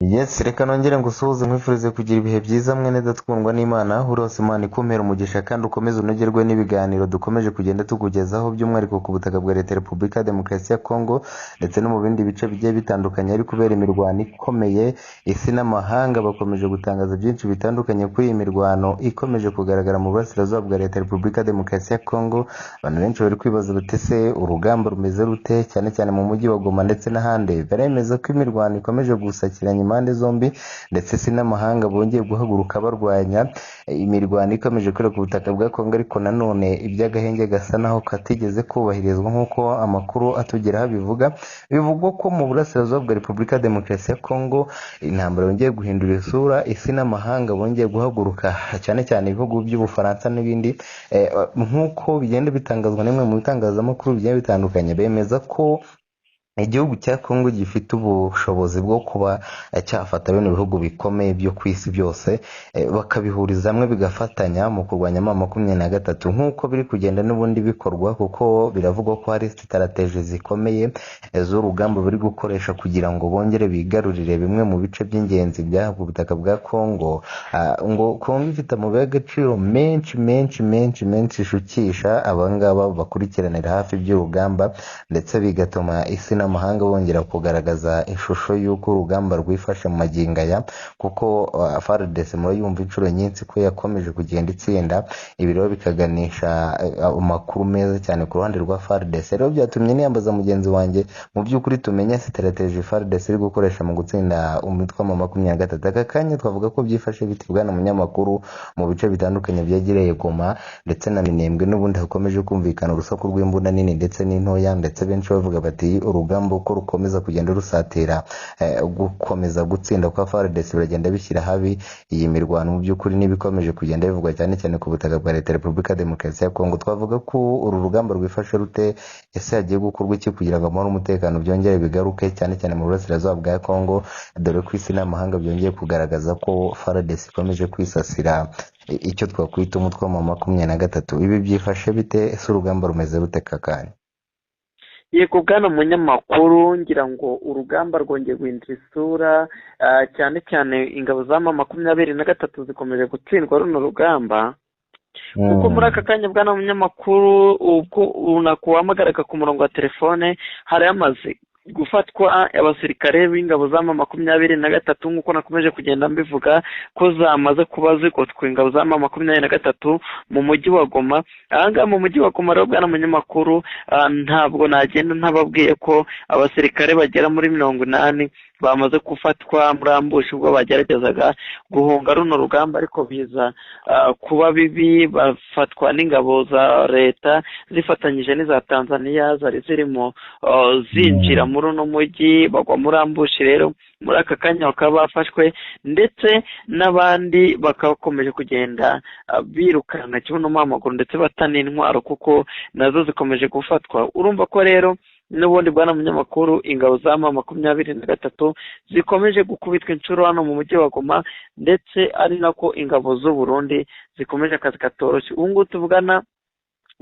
Yes, reka nongere ngusuhuze nkwifurize kugira ibihe byiza mwene datwundwa n'Imana urose Imana ikumpera umugisha kandi ukomeze unogerwe n'ibiganiro dukomeje kugenda tukugezaho by'umwihariko ku butaka bwa Leta ya Repubulika ya Demokarasi ya Kongo ndetse no mu bindi bice bigiye bitandukanye ari kubera imirwano ikomeye. Isi n'amahanga bakomeje gutangaza byinshi bitandukanye kuri iyi mirwano ikomeje kugaragara mu burasirazuba bwa Leta ya Repubulika ya Demokarasi ya Kongo. Abantu benshi bari kwibaza bati se urugamba rumeze rute, cyane cyane mu mujyi wa Goma ndetse n'ahandi. Baremeza ko imirwano ikomeje gusakiranya impande zombi ndetse si n'amahanga bongeye guhaguruka barwanya imirwano ikomeje kwira ku butaka bwa Kongo, ariko nanone iby'agahenge gasa naho katigeze kubahirizwa nk'uko amakuru atugeraho bivuga. Bivugwa ko mu burasirazuba bwa Repubulika ya Demokarasi ya Kongo intambara yongeye guhindura isura, isi n'amahanga bongeye guhaguruka, cyane cyane ibihugu by'Ubufaransa n'ibindi. Nk'uko bigenda bitangazwa n'imwe mu bitangazamakuru bigiye bitandukanye, bemeza ko igihugu cya Kongo gifite ubushobozi bwo kuba cyafata bino bihugu bikomeye byo ku isi byose, bakabihuriza hamwe bigafatanya mu kurwanya M23 nk'uko biri kugenda n'ubundi bikorwa, kuko biravugwa ko hari strategie zikomeye z'urugamba bari gukoresha kugira ngo bongere bigarurire bimwe mu bice by'ingenzi by'aho butaka bwa Kongo. Ngo Kongo ifite amabuye y'agaciro menshi ishukisha abangaba bakurikiranira hafi by'urugamba, ndetse bigatuma isi n'amahanga bongera kugaragaza ishusho y'uko urugamba rwifashe mu magingo aya, kuko FARDC murayumva inshuro nyinshi ko yakomeje kugenda itsinda. Ibi rero bikaganisha amakuru meza cyane ku ruhande rwa FARDC. Rero byatumye niyambaza mugenzi wanjye mu by'ukuri tumenya strategie FARDC iri gukoresha mu gutsinda umutwe wa M23. Aka kanya twavuga ko byifashe biti bwana munyamakuru mu bice bitandukanye byegereye Goma ndetse na Minembwe, n'ubundi hakomeje kumvikana urusaku rw'imbunda nini ndetse n'intoya, ndetse benshi bavuga bati urugamba uko rukomeza kugenda rusatira gukomeza gutsinda kwa FARDC biragenda bishyira habi iyi mirwano. Mu by'ukuri n'ibikomeje kugenda bivugwa cyane cyane ku butaka bwa Leta ya Repubulika ya Demokarasi ya Kongo. Twavuga ko uru rugamba rwifashe rute, ese hagiye gukorwa iki kugira ngo amahoro n'umutekano byongere bigaruke cyane cyane mu burasirazuba bwa Kongo, dore ko isi n'amahanga byongeye kugaragaza ko FARDC ikomeje kwisasira icyo twakwita umutwe wa M23. Ibi byifashe bite, ese urugamba rumeze rute kakanya? Yego bwana munyamakuru, ngira ngo urugamba rwongeye guhindura isura, cyane cyane ingabo za M23 zikomeje gutsindwa runo rugamba. Kuko muri aka kanya bwana munyamakuru, ubwo unakuhamagaraga ku murongo wa telefone, hari amaze gufatwa abasirikare b'ingabo za M23 nk'uko nakomeje kugenda mbivuga ko zamaze kuba zigotwa ingabo za M23 mu mujyi wa Goma. Ahangaha mu mujyi wa Goma rero bwana munyamakuru, ntabwo nagenda ntababwiye ko abasirikare bagera muri 80 bamaze gufatwa muri ambushi ubwo bageragezaga guhunga runo rugamba, ariko biza kuba bibi, bafatwa n'ingabo za leta zifatanyije n'iza Tanzania zari zirimo zinjira muri uno mujyi, bagwa muri ambushi. Rero muri aka kanya bakaba bafashwe, ndetse n'abandi bakakomeje kugenda birukana kibuno mu maguru ndetse batana intwaro, kuko nazo zikomeje gufatwa. Urumva ko rero n'ubundi bwana munyamakuru, ingabo za M23 zikomeje gukubitwa inshuro hano mu mujyi wa Goma, ndetse ari nako ingabo z'u Burundi zikomeje akazi katoroshye. Ubu ngubu tuvugana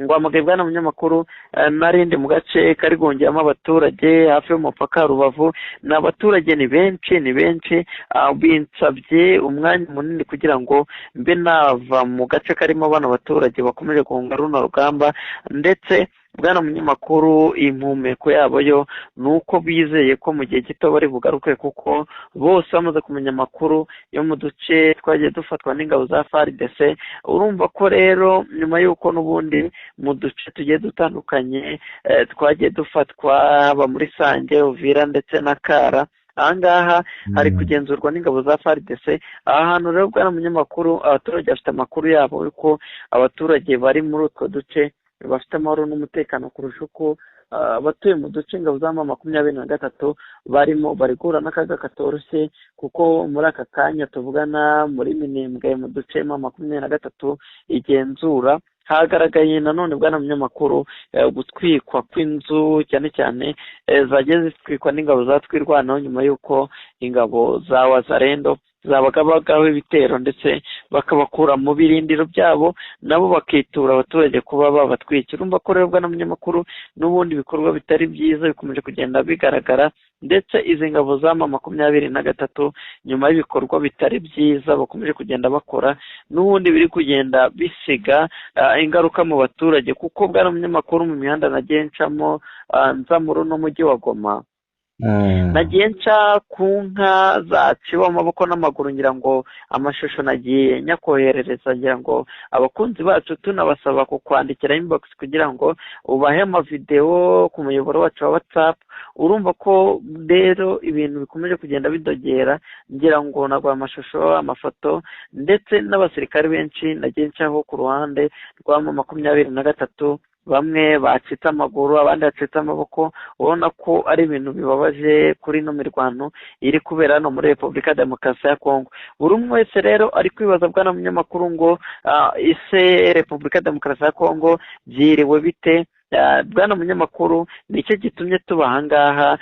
ngo amagaye bwana munyamakuru, narindi mu gace kari gongeyemo abaturage hafi y'umupaka wa Rubavu. N'abaturage ni benshi binsabye umwanya munini kugira ngo mbe nava mu gace karimo bano baturage bakomeje guhunga runo rugamba, ndetse bwana munyamakuru impumeko yabo yo nuko bizeye ko mu gihe gito bari bugaruke, kuko bose bamaze kumenya amakuru yo mu duce twagiye dufatwa n'ingabo za FARDC. Urumva ko rero nyuma y'uko n'ubundi mu duce tugiye dutandukanye twagiye dufatwa, haba muri Sange, Uvira ndetse na Kara, ahangaha hari kugenzurwa n'ingabo za FARDC. aha hantu rero bwana munyamakuru, abaturage bafite amakuru yabo yuko abaturage bari muri utwo duce bafite amahoro n'umutekano kurusha uko abatuye mu duce ingabo za M23 barimo bari guhura n'akaga katoroshye, kuko muri aka kanya tuvugana muri Minembwe mu duce M23 igenzura hagaragaye nanone bwana munyamakuru gutwikwa kw'inzu, cyane cyane zagiye zitwikwa n'ingabo zatwirwanaho nyuma y'uko ingabo za Wazalendo zabagabagaho ibitero ndetse bakabakura mu birindiro byabo nabo bakitura abaturage kuba babatwikira. Urumva ko rero bwana munyamakuru n'ubundi ibikorwa bitari byiza bikomeje kugenda bigaragara, ndetse izi ngabo za M23 nyuma y'ibikorwa bitari byiza bakomeje kugenda bakora n'ubundi biri kugenda bisiga ingaruka mu baturage, kuko bwana munyamakuru mu mihanda nagiye ncamo nza muri uno mujyi wa Goma nagiye nca ku nka zaciwe amaboko n'amaguru, ngira ngo amashusho nagiye nyakoherereza, ngira ngo abakunzi bacu tunabasaba kukwandikira inbox kugira ngo ubahe amavideo ku muyoboro wacu wa WhatsApp. Urumva ko rero ibintu bikomeje kugenda bidogera, ngira ngo nagwa amashusho, amafoto, ndetse n'abasirikare benshi nagiye ncaho ku ruhande rwa M23, bamwe bacitse amaguru abandi bacitse amaboko. ubona ko ari ibintu bibabaje kuri ino mirwano iri kubera hano muri Repubulika Demokarasi ya Kongo. Buri umwe wese rero ari kwibaza bwana munyamakuru ngo ise Repubulika Demokarasi ya Kongo byiriwe bite? Bwana munyamakuru nicyo gitumye tuba ahangaha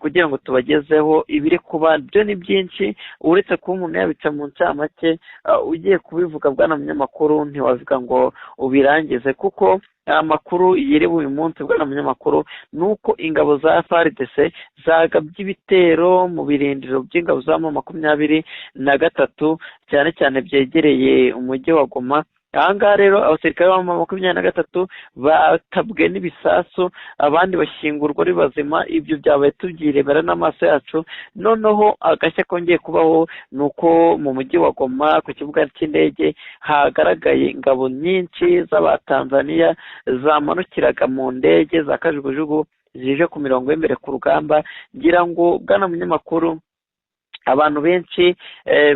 kugira ngo tubagezeho ibiri kuba. Byo ni byinshi, uretse kuba umuntu yabica mu ncamake, ugiye kubivuga bwana munyamakuru ntiwavuga ngo ubirangize, kuko amakuru yiriwe uyu munsi bwana munyamakuru nuko ingabo za FARDC zagabye ibitero mu birindiro by'ingabo za M23 cyane cyane byegereye umujyi wa Goma. ahangaha rero abasirikare ba M23 batabwe n'ibisasu, abandi bashyingurwa ari bazima. Ibyo byabaye tubyirebera n'amaso yacu. Noneho agashya kongeye kubaho ni uko mu mujyi wa Goma ku kibuga cy'indege hagaragaye ingabo nyinshi z'abatanzaniya zamanukiraga mu ndege za kajugujugu zije ku mirongo y'imbere ku rugamba. Ngira ngo bwana munyamakuru abantu benshi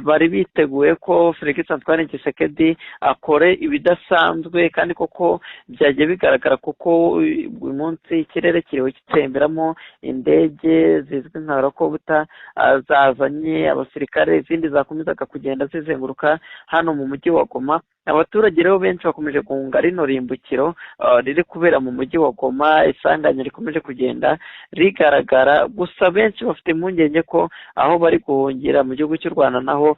bari biteguye ko Felix Antoine Tshisekedi akore ibidasanzwe, kandi koko byagiye bigaragara, kuko uyu munsi ikirere kiriwe gitemberamo indege zizwi nka Rokobuta zazanye abasirikare, izindi zakomezaga kugenda zizenguruka hano mu mujyi wa Goma. Abaturage rero benshi bakomeje guhunga rino rimbukiro riri kubera mu mujyi wa Goma, isanganya rikomeje kugenda rigaragara. Gusa benshi bafite impungenge ko aho bari guhungira mu gihugu cy'u Rwanda naho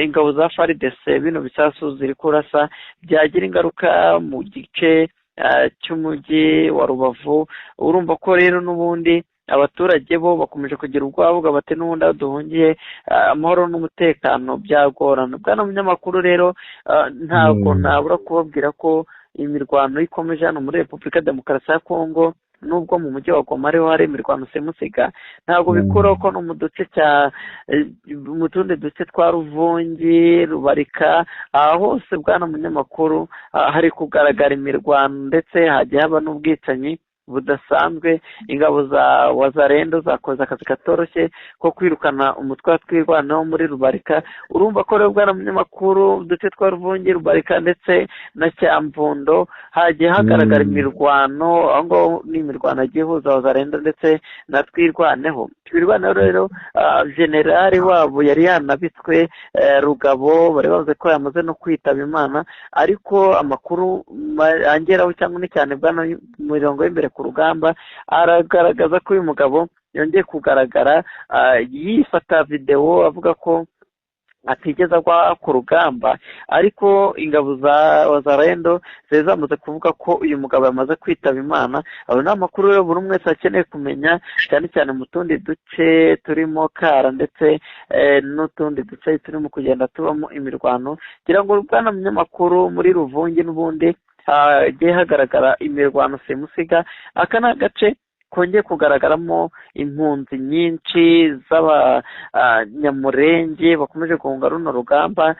ingabo za FARDC bino bisasu ziri kurasa byagira ingaruka mu gice cy'umujyi wa Rubavu. Urumva ko rero n'ubundi abaturage bo bakomeje kugira ubwoba bati n'ubundi aho duhungiye amahoro n'umutekano byagorana. Bwana munyamakuru rero ntabwo nabura kubabwira ko imirwano ikomeje hano muri Repubulika Demokarasi ya Kongo, nubwo mu mujyi wa Goma ariho hari imirwano simusiga, ntabwo bikuraho ko no mu duce mu tundi duce twa Ruvungi, Rubarika, aha hose bwana munyamakuru hari kugaragara imirwano, ndetse hagiye haba n'ubwicanyi budasanzwe. Ingabo za Wazalendo zakoze akazi katoroshye ko kwirukana umutwe wa twirwanaho muri Rubarika. Urumva ko rero bwana munyamakuru uduce twa Ruvungi, Rubarika ndetse na Cyamvundo hagiye hagaragara imirwano, aho ngo ni imirwano yagiye ihuza Wazalendo ndetse na twirwaneho. Twirwaneho rero generali wabo yari yanabitswe Rugabo, bari bavuze ko yamaze no kwitaba Imana, ariko amakuru angeraho cyangwa ni cyane bwana mirongo y'imbere ku rugamba aragaragaza ko uyu mugabo yongeye kugaragara yifata video avuga ko atigeze agwa ku rugamba, ariko ingabo za Wazalendo zari zamaze kuvuga ko uyu mugabo yamaze kwitaba Imana. Abo ni amakuru rero buri umwe wese akeneye kumenya, cyane cyane mu tundi duce turimo Kara ndetse n'utundi duce turimo kugenda tubamo imirwano. Kugira ngo bwana munyamakuru muri Ruvungi n'ubundi hagiye hagaragara imirwano simusiga. Aka ni agace kongeye kugaragaramo impunzi nyinshi z'abanyamurenge bakomeje guhunga runo rugamba.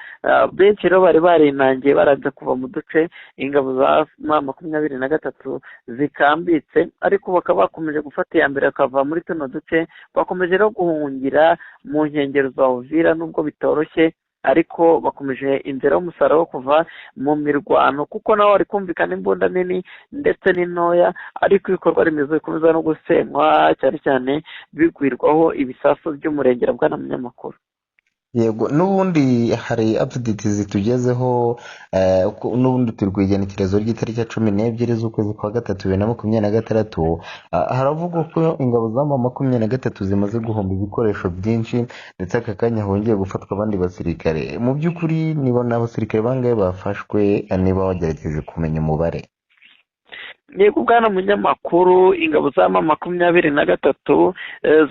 Benshi rero bari barinangiye baraza kuva mu duce ingabo za M23 zikambitse, ariko bakaba bakomeje gufata iya mbere bakava muri tuno duce, bakomeje rero guhungira mu nkengero za Uvira, nubwo bitoroshye ariko bakomeje inzira y'umusaruro wo kuva mu mirwano, kuko naho hari kumvikana imbunda nini ndetse n'intoya, ariko ibikorwa remezo bikomeza no gusenywa, cyane cyane bigwirwaho ibisasu by'umurengera bwana munyamakuru. yego n'ubundi hari update zitugezeho n'ubundi turi ku igenekerezo ry'itariki ya 12 z'ukwezi kwa gatatu 2026. Haravugwa ko ingabo za M23 zimaze guhomba ibikoresho byinshi ndetse aka kanya hongeye gufatwa abandi basirikare. Mu by'ukuri niba n'abasirikare bangahe bafashwe, niba wagerageje kumenya umubare? yego bwana munyamakuru, ingabo za M23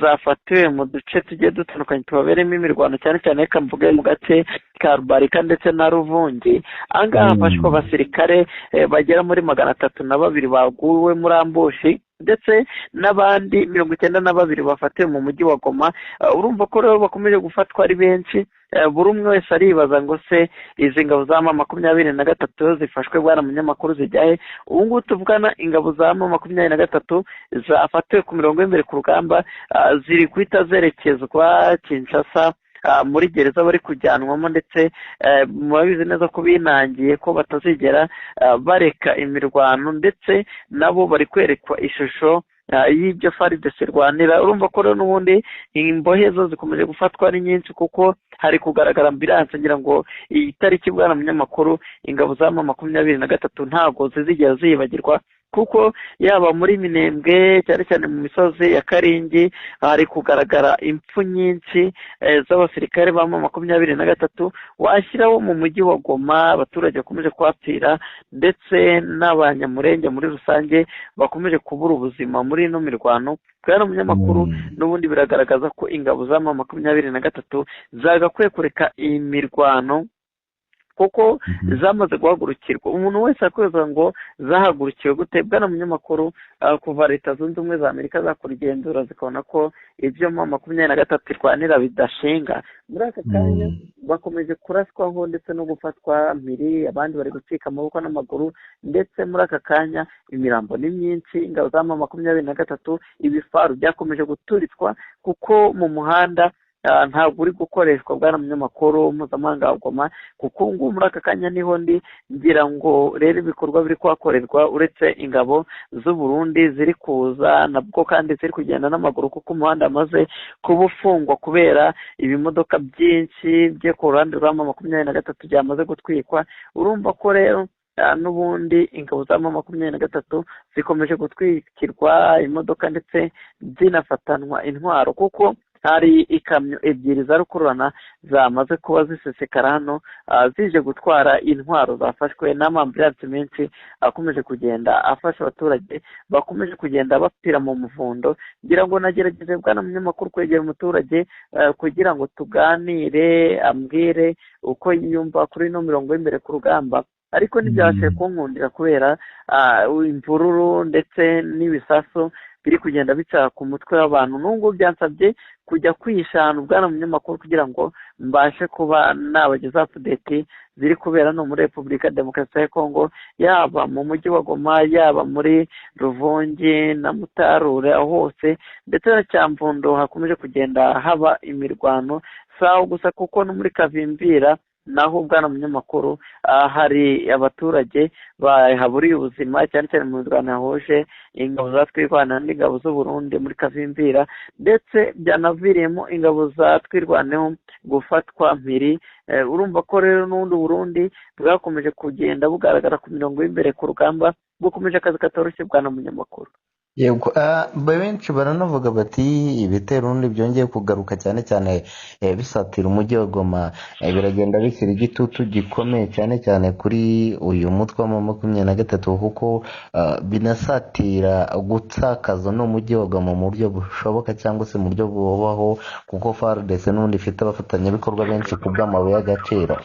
zafatiwe mu duce tugiye dutandukanye tubaberemo imirwano, cyane cyane reka mvuge mu gace ka Rubarika ndetse na Ruvungi. Ahangaha hafashwe abasirikare bagera muri 302 baguwe muri ambushi, ndetse n'abandi 92 bafatiwe mu mujyi wa Goma. Urumva ko rero bakomeje gufatwa ari benshi. Buri umwe wese aribaza ngo se izi ngabo za M23 zifashwe bwana munyamakuru zijyahe? ubu ngubu tuvugana ingabo za M23 zafatiwe ku mirongo y'imbere ku rugamba, ziri guhita zerekezwa Kinshasa muri gereza bari kujyanwamo, ndetse murabizi neza ko binangiye ko batazigera bareka imirwano, ndetse nabo bari kwerekwa ishusho y'ibyo FARDC irwanira. Urumva ko rero n'ubundi imbohe zo zikomeje gufatwa ari nyinshi, kuko hari kugaragara ambulance. Ngira ngo iyi tariki bwana munyamakuru, ingabo za M23 ntabwo zizigera ziyibagirwa, kuko yaba muri Minembwe cyane cyane mu misozi ya Karingi hari kugaragara impfu nyinshi z'abasirikare ba M23. washyiraho mu mujyi wa Goma abaturage bakomeje kuhapfira, ndetse n'abanyamurenge muri rusange bakomeje kubura ubuzima muri ino mirwano. Bwana munyamakuru, n'ubundi biragaragaza ko ingabo za M23 zagakwiye kureka iyi mirwano, kuko zamaze guhagurukirwa. Umuntu wese akwibaza ngo zahagurukiwe gute? Bwana munyamakuru, kuva Leta Zunze Ubumwe za Amerika zakora igenzura zikabona ko ibyo M23 irwanira bidashinga, muri aka kanya bakomeje kuraswaho ndetse no gufatwa mpiri, abandi bari gucika amaboko n'amaguru, ndetse muri aka kanya imirambo ni myinshi. Ingabo za M23 ibifaru byakomeje guturitswa, kuko mu muhanda ntabwo uri gukoreshwa bwana munyamakuru mpuzamahanga wa Goma, kuko ngubu muri aka kanya niho ndi. ngira ngo rero ibikorwa biri kuhakorerwa, uretse ingabo z'u Burundi ziri kuza nabwo kandi ziri kugenda n'amaguru, kuko umuhanda amaze kuba ufungwa kubera ibimodoka byinshi byo ku ruhande rwa M23 byamaze gutwikwa. urumva ko rero n'ubundi ingabo za M23 zikomeje gutwikirwa imodoka ndetse zinafatanwa intwaro, kuko hari ikamyo ebyiri za rukururana zamaze kuba zisesekara hano zije gutwara intwaro zafashwe n'amambulance menshi akomeje kugenda afasha abaturage bakomeje kugenda bapfira mu muvundo. ngira ngo nagerageje bwana munyamakuru kwegera umuturage kugira ngo tuganire, ambwire uko yiyumva kuri ino mirongo y'imbere ku rugamba, ariko ntibyabashije kunkundira kubera imvururu ndetse n'ibisasu biri kugenda bica ku mutwe w'abantu. n'ubwo byansabye kujya kwihisha ahantu bwana munyamakuru kugira ngo mbashe kuba nabageza update ziri kubera no muri Repubulika Demokarasi ya Kongo, yaba mu mujyi wa Goma, yaba muri Ruvungi na Mutarure, aho hose, ndetse na Cyamvundo hakomeje kugenda haba imirwano. sawa gusa kuko no muri Kavimvira naho bwana munyamakuru hari abaturage bahaburiye ubuzima, cyane cyane mu mirwano yahuje ingabo za twirwana n'ingabo z'u Burundi muri Kavimvira, ndetse byanaviriyemo ingabo za twirwaneho gufatwa mpiri. urumva ko rero n'ubundi Burundi bwakomeje kugenda bugaragara ku mirongo y'imbere ku rugamba, bukomeje akazi katoroshye bwana munyamakuru. Yego, benshi baranavuga bati ibitero ubundi byongeye kugaruka cyane cyane bisatira umujyi wa Goma, biragenda bishyira igitutu gikomeye cyane cyane kuri uyu mutwe wa M23, kuko binasatira gutsakaza n'umujyi wa Goma mu buryo bushoboka cyangwa se mu buryo bubaho, kuko FARDC n'ubundi ifite abafatanyabikorwa benshi ku bw'amabuye y'agaciro.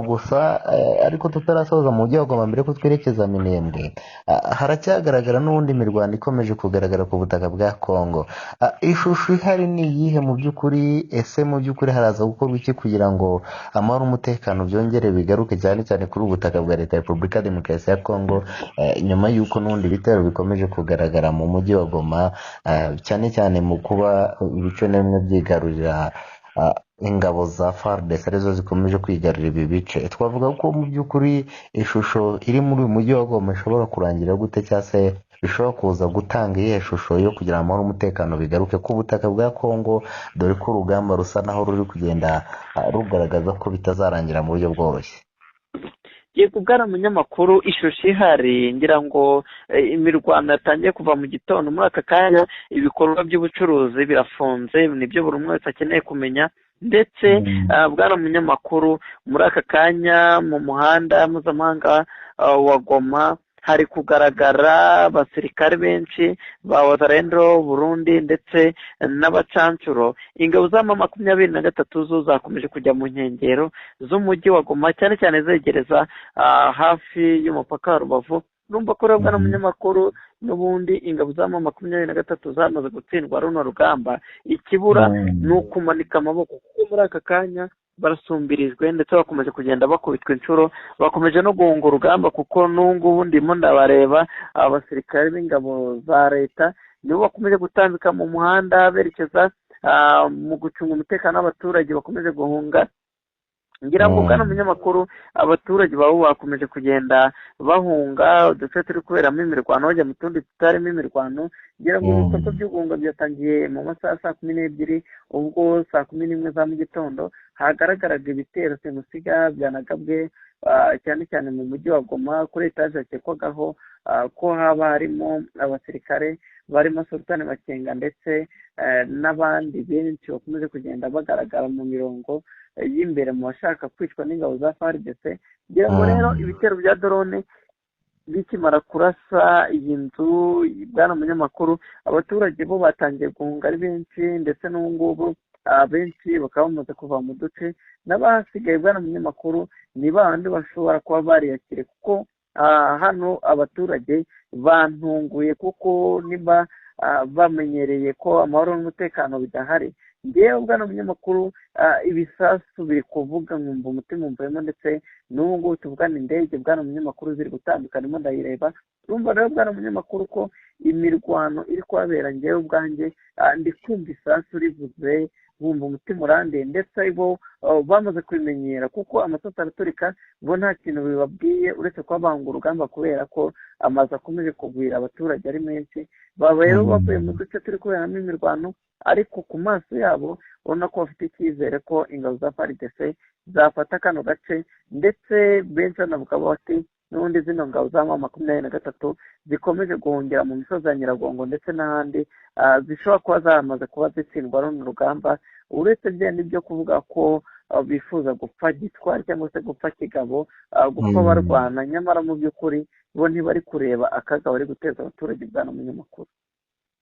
gusa ariko tutarasoza mu mujyi wa Goma, mbere ko twerekeza Minembwe, haracyagaragara n'ubundi mirwano ikomeje kugaragara ku butaka bwa Kongo. ishusho ihari ni iyihe mu by'ukuri? Ese mu by'ukuri haraza gukorwa iki kugira ngo amahoro n'umutekano byongere bigaruke cyane cyane kuri ubu butaka bwa Leta ya Repubulika Demokarasi ya Kongo, nyuma y'uko n'ubundi ibitero bikomeje kugaragara mu mujyi wa Goma, cyane cyane mu kuba ibice bimwe byigarurira ingabo za FARDC arizo zikomeje kwigarurira ibi bice? Twavuga ko mu by'ukuri ishusho iri muri uyu mujyi wa Goma ishobora kurangira gute, cyangwa se bishobora kuza gutanga iyihe shusho yo kugira amahoro n'umutekano bigaruke ku butaka bwa Kongo, dore ko urugamba rusa naho ruri kugenda rugaragaza ko bitazarangira mu buryo bworoshye? yego bwana munyamakuru, ishusho ihari ngira ngo imirwano yatangiye kuva mu gitondo. Muri aka kanya ibikorwa by'ubucuruzi birafunze, nibyo buri umwe wese akeneye kumenya. Ndetse bwana munyamakuru, muri aka kanya mu muhanda mpuzamahanga wa Goma hari kugaragara abasirikare benshi ba Wazalendo Burundi ndetse n'abacancuro. Ingabo za M23 zo zakomeje kujya mu nkengero z'umujyi wa Goma, cyane cyane zegereza hafi y'umupaka wa Rubavu. Urumva ko rero bwana munyamakuru, n'ubundi ingabo za M23 zamaze gutsindwa runo rugamba. Ikibura ni ukumanika amaboko, kuko muri aka kanya barasumbirijwe ndetse bakomeje kugenda bakubitwa inshuro, bakomeje no guhunga urugamba, kuko n'ubungubu ndimo ndabareba abasirikare b'ingabo za leta nibo bakomeje gutambika mu muhanda berekeza mu gucunga umutekano w'abaturage bakomeje guhunga. ngira ngo bwana munyamakuru, abaturage babo bakomeje kugenda bahunga uduce turi kuberamo imirwano bajya mu tundi tutarimo imirwano. ngira ngo ibikorwa byo guhunga byatangiye mu masaha saa 12, ubwo saa 11 za mu gitondo hagaragaraga ibitero simusiga byanagabwe cyane cyane mu mujyi wa Goma kuri etaje yakekwagaho ko haba harimo abasirikare barimo Sultan Makenga ndetse n'abandi benshi bakomeje kugenda bagaragara mu mirongo y'imbere mu bashaka kwicwa n'ingabo za FARDC. ngira ngo rero ibitero bya drone bikimara kurasa iyi nzu, bwana munyamakuru, abaturage bo batangiye guhunga ari benshi, ndetse n'ubungubu benshi bakaba bamaze kuva mu duce. n'abasigaye bwana munyamakuru ni bandi bashobora kuba bariyakire, kuko hano abaturage bantunguye, kuko niba bamenyereye ko amahoro n'umutekano bidahari. ngewe bwana munyamakuru, ibisasu biri kuvuga nkumva umutima umvuyemo, ndetse n'ubu ngubu tuvugana indege bwana munyamakuru ziri gutandukana, ndimo ndayireba. urumva rero bwana munyamakuru ko imirwano iri kuhabera. ngewe ubwanjye ndi kumva isasu rivuze, bumva umutima urandiye, ndetse bo bamaze kubimenyera, kuko amasasu araturika, bo nta kintu bibabwiye uretse kuba banga urugamba, kubera ko amazu akomeje kugwira abaturage ari menshi. baba rero bavuye mu duce turi kuberamo imirwano, ariko ku maso yabo ubona ko bafite icyizere ko ingabo za FARDC zafata kano gace, ndetse benshi banavuga bati n'ubundi zino ngabo za M23 zikomeje guhungira mu misozi ya Nyiragongo ndetse n'ahandi, zishobora kuba zamaze kuba zitsindwa runo rugamba. uretse byenda byo kuvuga ko bifuza gupfa gitwari cyangwa se gupfa kigabo, gupfa barwana, nyamara mu by'ukuri bo ntibari kureba akaga bari guteza abaturage bwana munyamakuru.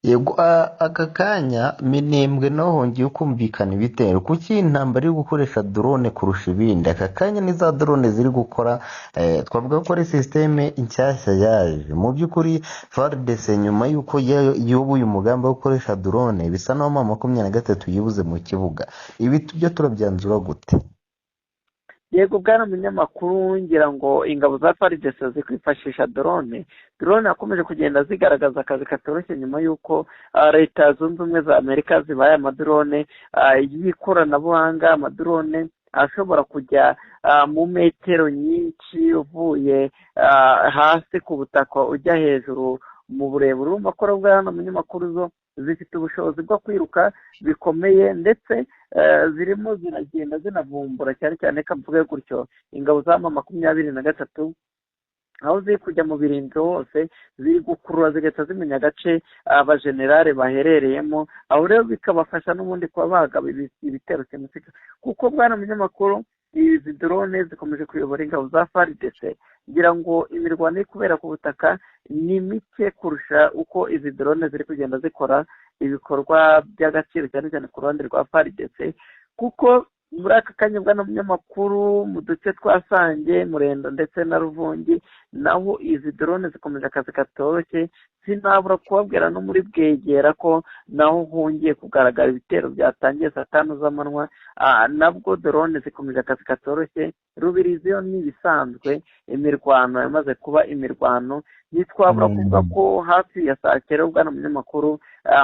yego aka kanya Minembwe naho hongeye kumvikana ibitero. kuki intambara iri gukoresha drone kurusha ibindi? aka kanya ni za drone ziri gukora, twavuga ko ari sisiteme inshyashya yaje. mu by'ukuri FARDC nyuma y'uko yubuye umugambi wo gukoresha drone, bisa naho M23 yibuze mu kibuga. ibi byo turabyanzura gute? yego bwana munyamakuru, ngira ngo ingabo za FARDC zikwifashisha drone yakomeje kugenda zigaragaza akazi katoroshye, nyuma y'uko leta zunze ubumwe za Amerika zibaye amadrone y'ikoranabuhanga, amadrone ashobora kujya mu metero nyinshi uvuye hasi ku butaka ujya hejuru mu burebure. urumva ko bwana munyamakuru zo zifite ubushobozi bwo kwiruka bikomeye, ndetse zirimo ziragenda zinavumbura, cyane cyane kavuge gutyo ingabo za M23 aho ziri kujya mu birindiro hose, ziri gukurura zigahita zimenya agace abajenerali baherereyemo. aho rero bikabafasha n'ubundi kuba bagaba ibitero simusiga, kuko bwana munyamakuru izi drone zikomeje kuyobora ingabo za FARDC. ngira ngo imirwano iri kubera ku butaka ni mike kurusha uko izi drone ziri kugenda zikora ibikorwa by'agaciro, cyane cyane ku ruhande rwa FARDC, kuko muri aka kanya bwana munyamakuru mu duce twa Sange, Murendo ndetse na Ruvungi naho izi drone zikomeje akazi katoroshye. sinabura kubabwira no muri Bwegera ko naho hongeye kugaragara ibitero byatangiye saa 5 z'amanywa, nabwo drone zikomeje akazi katoroshye. Rubirizi yo ni ibisanzwe, imirwano yamaze kuba imirwano. nitwabura kuvuga ko hafi ya saa 9 bwana munyamakuru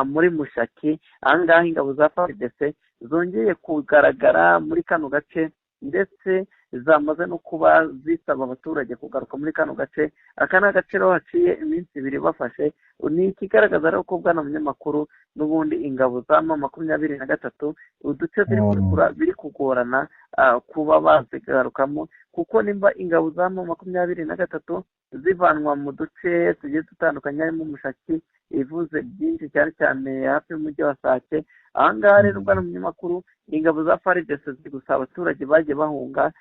muri Mushaki, ahangaha ingabo za FARDC zongeye kugaragara muri kano gace, ndetse zamaze no kuba zisaba abaturage kugaruka muri kano gace. Aka ni agace rero haciye iminsi ibiri bafashe, ni ikigaragaza rero ko bwana munyamakuru n'ubundi ingabo za M23 uduce ziri kurekura biri kugorana kuba bazigarukamo, kuko nimba ingabo za M23 zivanwa mu duce tugiye dutandukanye harimo Mushaki ivuze byinshi cyane cyane hafi y'umujyi wa Sake. Ahangaha rero bwana munyamakuru ingabo za FARDC ziri gusaba abaturage bagiye bahunga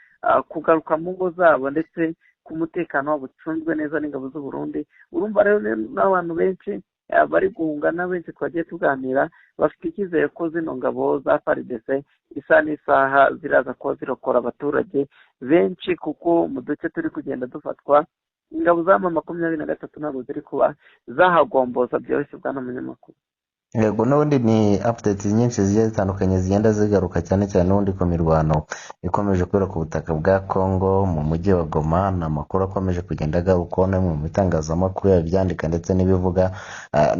kugaruka mu ngo zabo, ndetse ku mutekano wabo ucunzwe neza n'ingabo z'u Burundi. Urumva rero n'abantu benshi bari guhunga na benshi twagiye tuganira bafite icyizere ko zino ngabo za FARDC isaha n'isaha ziraza kuba zirokora abaturage benshi, kuko mu duce turi kugenda dufatwa ingabo za M23 ntabwo ziri kuba zahagomboza byoroshye bwana munyamakuru. Yego, n'ubundi ni updates nyinshi zigiye zitandukanye zigenda zigaruka cyane cyane n'ubundi ku mirwano ikomeje kubera ku butaka bwa Congo mu mujyi wa Goma. Ni amakuru akomeje kugenda agaruka no mu bitangazamakuru yabyandika ndetse n'ibivuga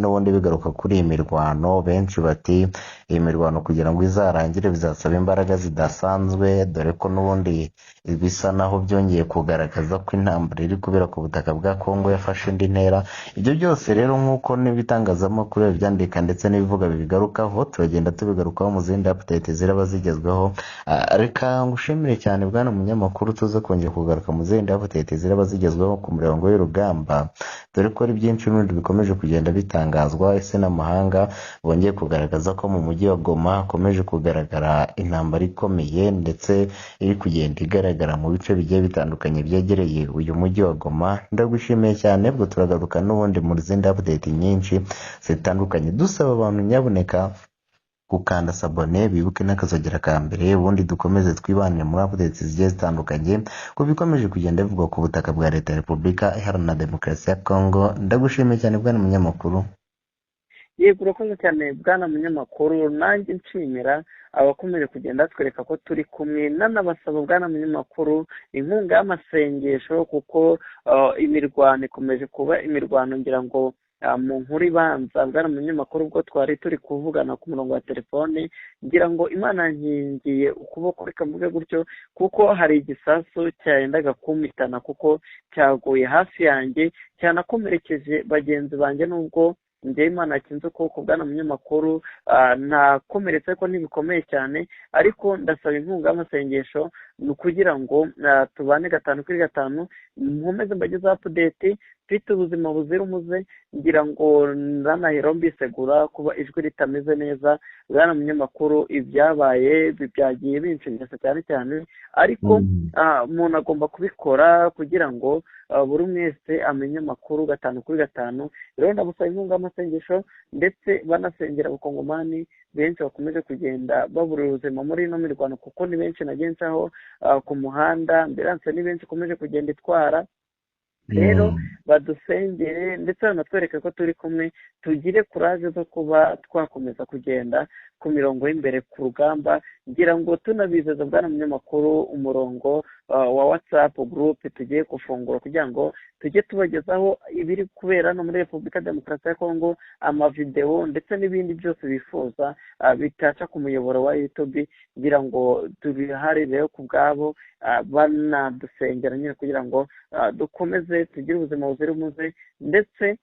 n'ubundi bigaruka kuri iyi mirwano. Benshi bati iyi mirwano kugira ngo izarangire bizasaba imbaraga zidasanzwe, dore ko n'ubundi bisa naho byongeye kugaragaza ko intambara iri kubera ku butaka bwa Congo yafashe indi ntera. Ibyo byose rero nk'uko n'ibitangazamakuru yabyandika ndetse n'ibivuga bibigarukaho, turagenda tubigarukaho mu zindi update ziraba zigezweho. Reka ngushimire cyane bwana munyamakuru, tuze kongera kugaruka mu zindi update ziraba zigezweho ku murongo w'urugamba, dore ko ari byinshi n'ubundi bikomeje kugenda bitangazwa. Ese n'amahanga bongeye kugaragaza ko mu mujyi wa Goma hakomeje kugaragara intambara ikomeye ndetse iri kugenda igaragara mu bice bigiye bitandukanye byegereye uyu mujyi wa Goma. Ndagushimiye cyane, bwo turagaruka n'ubundi mu zindi update nyinshi zitandukanye, dusaba abantu nyabuneka gukanda sabone, bibuke n'akazogera ka mbere, ubundi dukomeze twibanire muri updates zigiye zitandukanye ku bikomeje kugenda bivugwa ku butaka bwa Leta ya Repubulika Iharanira Demokarasi ya Congo. Ndagushimiye cyane bwana munyamakuru. Yego, urakoze cyane bwana munyamakuru, nanjye nshimira abakomeje kugenda twereka ko turi kumwe, nanabasaba bwana munyamakuru inkunga y'amasengesho, kuko imirwano ikomeje kuba imirwano. Ngira ngo mu nkuru ibanza bwana munyamakuru ubwo twari turi kuvugana ku murongo wa telefone, ngira ngo Imana yankingiye ukuboko, reka mvuge gutyo, kuko hari igisasu cyayendaga kumitana, kuko cyaguye hafi yanjye cyanakomerekeje bagenzi banjye. Nubwo njye Imana yakinze ukuboko bwana munyamakuru, nakomeretse ko ntibikomeye cyane, ariko ndasaba inkunga y'amasengesho ni ukugira ngo tubane 5/5 nkomeze mbagezeho update mfite ubuzima buzira umuze. Ngira ngo ndanahera mbisegura kuba ijwi ritameze neza bwana munyamakuru, ibyabaye byagiye binshimisha cyane cyane, ariko umuntu agomba kubikora kugira ngo buri wese amenye amakuru 5/5. Rero ndabusaba inkunga y'amasengesho, ndetse banasengera abakongomani benshi bakomeje kugenda babura ubuzima muri ino mirwano, kuko ni benshi nagenzaho ku muhanda, ambilanse ni benshi ikomeje kugenda itwara. Rero badusengere ndetse banatwereke ko turi kumwe, tugire kuraje zo kuba twakomeza kugenda ku mirongo y'imbere ku rugamba. Ngira ngo tunabizeza bwana munyamakuru umurongo wa WhatsApp group tugiye gufungura kugira ngo tujye tubagezaho ibiri kubera no muri Repubulika Demokarasi ya Congo, amavideo ndetse n'ibindi byose bifuza bitaca ku muyoboro wa YouTube. Ngira ngo tubihari rero ku bwabo, banadusengera nyine kugira ngo dukomeze tugire ubuzima buzira umuze, ndetse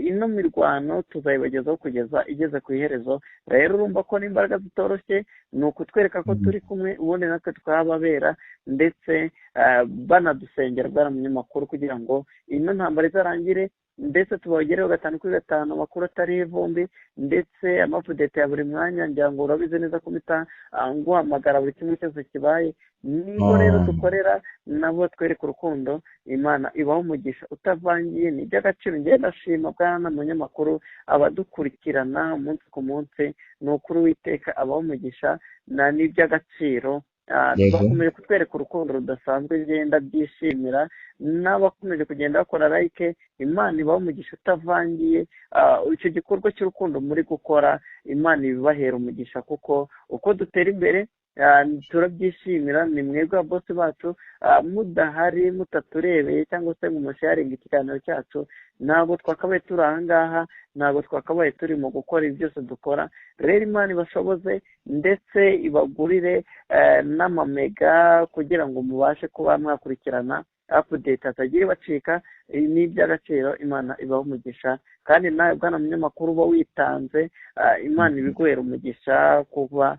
ino mirwano tuzayibagezaho kugeza igeze ku iherezo. Rero urumva ko n'imbaraga zitoroshye, ni ukutwereka ko turi kumwe, ubundi natwe twababera, ndetse banadusengera bwana munyamakuru kugira ngo ino ntambara izarangire, ndetse tubagereho 5/5 amakuru atari ivumbi, ndetse amapudete ya buri mwanya. Ngira ngo urabizi neza ko mpita nguhamagara buri kimwe cyose kibaye. Nibo rero dukorera, nabo twereka urukundo. Imana ibaho umugisha utavangiye, ni iby'agaciro. Njye ndashima bwana munyamakuru abadukurikirana umunsi ku munsi, ni ukuri Uwiteka abaho umugisha, ni iby'agaciro. Bakomeje kutwereka urukundo rudasanzwe, ngenda byishimira. N'abakomeje kugenda bakora like, Imana ibaho umugisha utavangiye. Icyo gikorwa cy'urukundo muri gukora, Imana ibibahera umugisha, kuko uko dutera imbere turabyishimira. Ni mwebwe boss bacu, mudahari mutaturebeye cyangwa se mu musharinga ikiganiro cyacu, ntabwo twakabaye turi aha ngaha, ntabwo twakabaye turi mu gukora ibi byose dukora. Rero Imana ibashoboze ndetse ibagurire n'amamega kugira ngo mubashe kuba mwakurikirana update hatagira ibacika. Ni iby'agaciro. Imana ibaho umugisha, kandi nawe bwana munyamakuru uba witanze, Imana ibiguhera umugisha kuba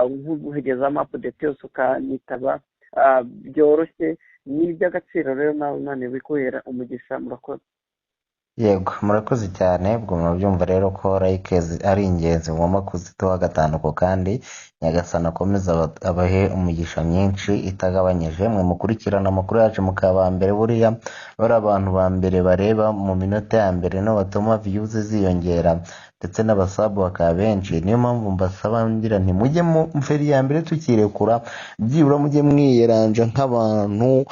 nk'uhegezamo update yose ukanyitaba byoroshye. Ni iby'agaciro rero nawe Imana ibiguhera umugisha. Murakoze. Yego, murakoze cyane. Ubwo murabyumva rero ko like ari ingenzi, ngomba kuzitoha gatanu kandi Nyagasani akomeza abahe umugisha myinshi itagabanyije. Mwe mukurikirana amakuru yacu mukaba mbere, buriya bari abantu ba mbere bareba mu minota ya mbere no batuma views ziyongera ndetse n'abasabu bakaba benshi. Niyo mpamvu mbasaba ngira nti mujye mu mferi ya mbere tukirekura, byibura mujye mwiyeranja nk'abantu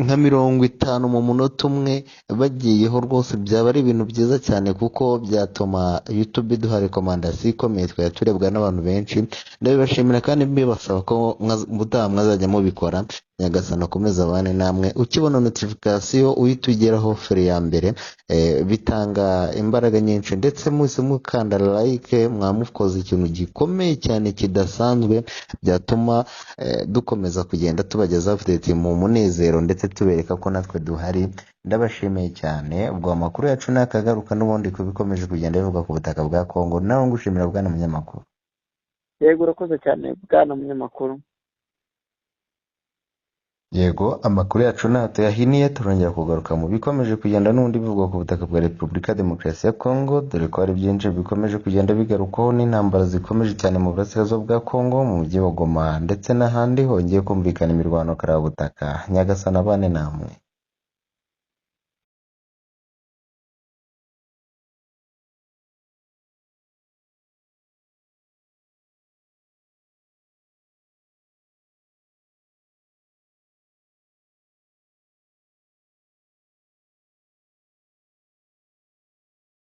nka 50 mu munota umwe bagiyeho. Rwose byaba ari ibintu byiza cyane, kuko byatuma YouTube duha recommendation ikomeye, twari turebwa n'abantu benshi. Ndabibashimira kandi mbibasaba ko mutaha mwazajya mubikora. Nyagasani akomeza abane namwe. Ukibona notification uyitugeraho feri ya mbere, bitanga imbaraga nyinshi, ndetse mwese mukanda like mwamukoze ikintu gikomeye cyane kidasanzwe, byatuma dukomeza kugenda tubageza update mu munezero, ndetse tubereka ko natwe duhari. Ndabashimiye cyane. Ubwo amakuru yacu nakagaruka n'ubundi kubikomeje kugenda bivuga ku butaka bwa Kongo. Nawe ngushimira bwana munyamakuru. Yego, urakoze cyane bwana munyamakuru. Yego, amakuru yacu nato yahiniye, turongera kugaruka mu bikomeje kugenda n'ubundi bivugwa ku butaka bwa Repubulika Demokarasi ya Kongo, dore ko hari byinshi bikomeje kugenda bigarukwaho n'intambara zikomeje cyane mu burasirazuba bwa Kongo, mu mujyi wa Goma ndetse n'ahandi hongeye kumvikana imirwano karabutaka. Nyagasani abane namwe.